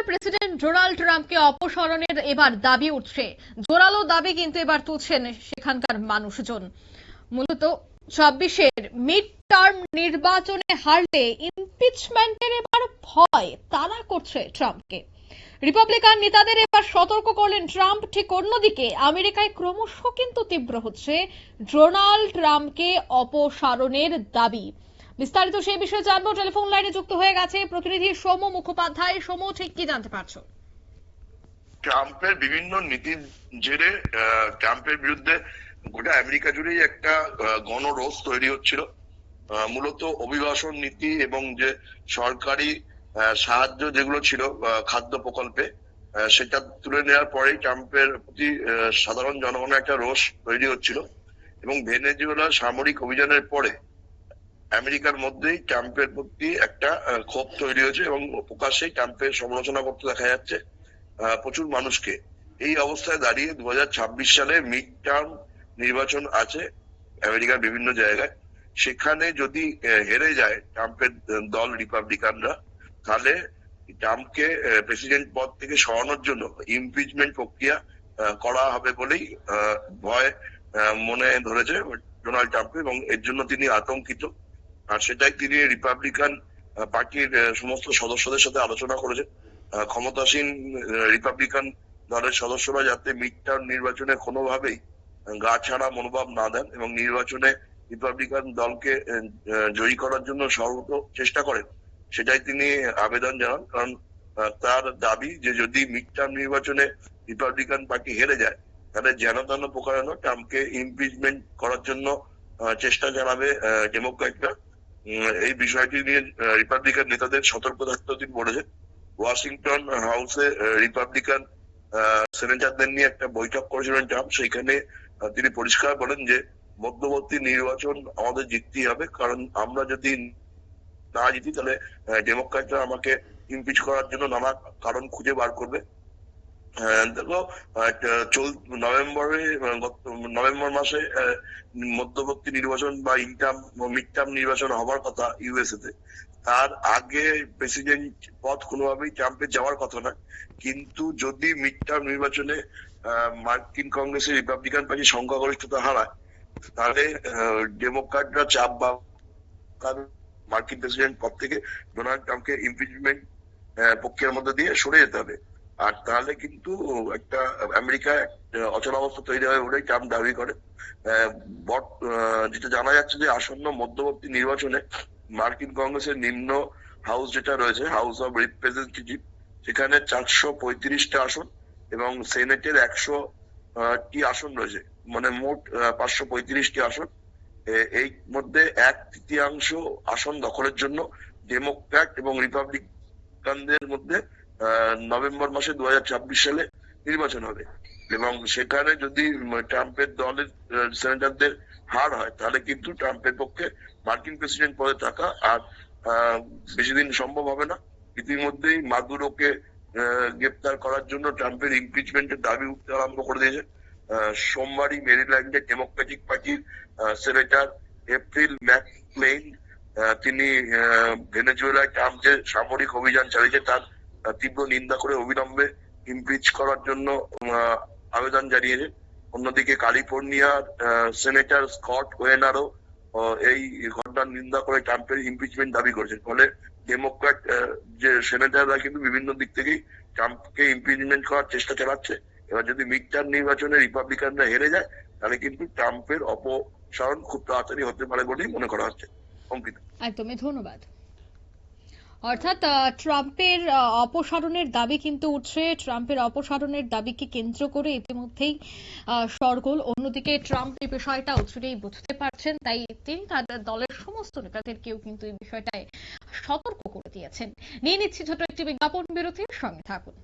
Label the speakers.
Speaker 1: আমেরিকার president Donald ট্রাম্পকে অপসারণের এবার দাবি উঠছে। জোরালো দাবি কিন্তু এবার তুলছেন সেখানকার মানুষজন। মূলত ২৪-এর মিড টার্ম নির্বাচনে হারলে ইমপিচমেন্টের এবার ভয় তাড়া করছে ট্রাম্পকে। রিপাবলিকান নেতাদের এবার সতর্ক করলেন ট্রাম্প। ঠিক অন্যদিকে আমেরিকায় ক্রমশ কিন্তু তীব্র হচ্ছে ডোনাল্ড ট্রাম্পকে অপসারণের দাবি। বিস্তারিত সেই বিষয়ে জানবো। টেলিফোন লাইনে যুক্ত হয়ে গেছে প্রতিনিধি সৌম্য মুখোপাধ্যায়। সৌম্য, ঠিক কি জানতে পারছো?
Speaker 2: ট্রাম্পের বিভিন্ন নীতির জেরে ট্রাম্পের বিরুদ্ধে গোটা আমেরিকা জুড়েই একটা গণরোষ তৈরি হচ্ছিল। মূলত অভিবাসন নীতি এবং যে সরকারি সাহায্য যেগুলো ছিল খাদ্য প্রকল্পে, সেটা তুলে নেওয়ার পরেই ট্রাম্পের প্রতি সাধারণ জনগণের একটা রোষ তৈরি হচ্ছিল। এবং ভেনেজুয়েলার সামরিক অভিযানের পরে আমেরিকার মধ্যেই ট্রাম্পের প্রতি একটা ক্ষোভ তৈরি হয়েছে এবং প্রকাশ্যেই ট্রাম্পের সমালোচনা করতে দেখা যাচ্ছে প্রচুর মানুষকে। এই অবস্থায় দাঁড়িয়ে 2026 সালে মিড টার্ম নির্বাচন আছে আমেরিকার বিভিন্ন জায়গায়। সেখানে যদি হেরে যায় ট্রাম্পের দল রিপাবলিকানরা, তাহলে ট্রাম্পকে প্রেসিডেন্ট পদ থেকে সরানোর জন্য ইমপিচমেন্ট প্রক্রিয়া করা হবে বলেই ভয় মনে ধরেছে ডোনাল্ড ট্রাম্প, এবং এর জন্য তিনি আতঙ্কিত। আর সেটাই তিনি রিপাবলিকান পার্টির সমস্ত সদস্যদের সাথে আলোচনা করেছেন। ক্ষমতাসীন রিপাবলিকান দলের সদস্যরা যাতে মিড টার্ম নির্বাচনে কোনোভাবেই গা ছাড়া মনোভাব না দেন এবং নির্বাচনে রিপাবলিকান দলকে জয়ী করার জন্য সর্বত চেষ্টা করেন, সেটাই তিনি আবেদন জানান। কারণ তার দাবি যে যদি মিড টার্ম নির্বাচনে রিপাবলিকান পার্টি হেরে যায়, তাহলে যেন তেন প্রকারেণ ট্রাম্পকে ইমপিচমেন্ট করার জন্য চেষ্টা চালাবে ডেমোক্র্যাটরা। এই বিষয়টি নিয়ে রিপাবলিকান নেতাদের সতর্ক থাকতেও তিনি বলেছেন। ওয়াশিংটন হাউসে রিপাবলিকান সেনেটারদের নিয়ে একটা বৈঠক করেছিলেন ট্রাম্প। সেইখানে তিনি পরিষ্কার বলেন যে মধ্যবর্তী নির্বাচন আমাদের জিততেই হবে, কারণ আমরা যদি না জিতি তাহলে ডেমোক্র্যাটরা আমাকে ইমপিচ করার জন্য নানা কারণ খুঁজে বার করবে। দেখো, নভেম্বর মাসে মধ্যবর্তী নির্বাচন বা মিড টার্ম নির্বাচন হবার কথা ইউএসএ তে। তার আগে প্রেসিডেন্ট পদ কোনোভাবেই ট্রাম্পের যাওয়ার কথা না। কিন্তু যদি মিড টার্ম নির্বাচনে মার্কিন কংগ্রেসের রিপাবলিকান পার্টি সংখ্যাগরিষ্ঠতা হারায়, তাহলে ডেমোক্র্যাটরা চাপ বা মার্কিন প্রেসিডেন্ট পদ থেকে ডোনাল্ড ট্রাম্পকে ইমপিচমেন্ট প্রক্রিয়ার মধ্যে দিয়ে সরে যেতে হবে। আর তাহলে কিন্তু একটা আমেরিকায় অচলাবস্থা তৈরি হয় বলেই ট্রাম্প দাবি করে। যেটা জানা যাচ্ছে যে আসন্ন মধ্যবর্তী নির্বাচনে মার্কিন কংগ্রেসের নিম্ন হাউস যেটা রয়েছে, হাউস অব রিপ্রেজেন্টেটিভ, সেখানে 435টা আসন এবং সেনেটের 100টি আসন রয়েছে, মানে মোট 535টি আসন। এই মধ্যে 1/3 আসন দখলের জন্য ডেমোক্র্যাট এবং রিপাবলিকানদের মধ্যে নভেম্বর মাসে 2026 সালে নির্বাচন হবে। এবং সেখানে যদি ট্রাম্পের দলের সেনেটারদের হার হয়, তাহলে কিন্তু ট্রাম্পের পক্ষে মার্কিন প্রেসিডেন্ট পদে থাকা আর বেশি দিন সম্ভব হবে না। ইতিমধ্যেই মাদুরোকে গ্রেপ্তার করার জন্য ট্রাম্পের ইমপিচমেন্টের দাবি উঠতে আরম্ভ করে দিয়েছে। সোমবারই মেরিল্যান্ডে ডেমোক্রেটিক পার্টির সেনেটর এপ্রিল ম্যাকক্লেইন তিনি ভেনেজুয়েলায় ট্রাম্প যে সামরিক অভিযান চালিয়েছে তার তীব্র নিন্দা করে অবিলম্বে ইমপিচ করার জন্য আবেদন জানিয়েছে। অন্যদিকে ক্যালিফোর্নিয়ার সেনেটর স্কট ওয়েনারও এই ঘটনার নিন্দা করে ট্রাম্পের ইমপিচমেন্ট দাবি করেছেন। ফলে ডেমোক্র্যাট যে সেনেটররা কিন্তু বিভিন্ন দিক থেকেই ট্রাম্পকে ইমপিচমেন্ট করার চেষ্টা চালাচ্ছে। এবার যদি মিড টার্ম নির্বাচনে রিপাবলিকানরা হেরে যায়, তাহলে কিন্তু ট্রাম্পের অপসারণ খুব তাড়াতাড়ি হতে পারে বলেই মনে করা হচ্ছে। অঙ্কিতা,
Speaker 1: একদমই ধন্যবাদ। অর্থাৎ ট্রাম্পের অপসারণের দাবি কিন্তু উঠছে। ট্রাম্পের অপসারণের দাবিকে কেন্দ্র করে ইতিমধ্যেই শোরগোল। অন্যদিকে ট্রাম্প এই বিষয়টা অচিরেই বুঝতে পারছেন, তাই তিনি তার দলের সমস্ত নেতাদেরকেও কিন্তু এই বিষয়টায় সতর্ক করে দিয়েছেন। নিয়ে নিচ্ছি ছোট একটি বিজ্ঞাপন বিরতির, সঙ্গে থাকুন।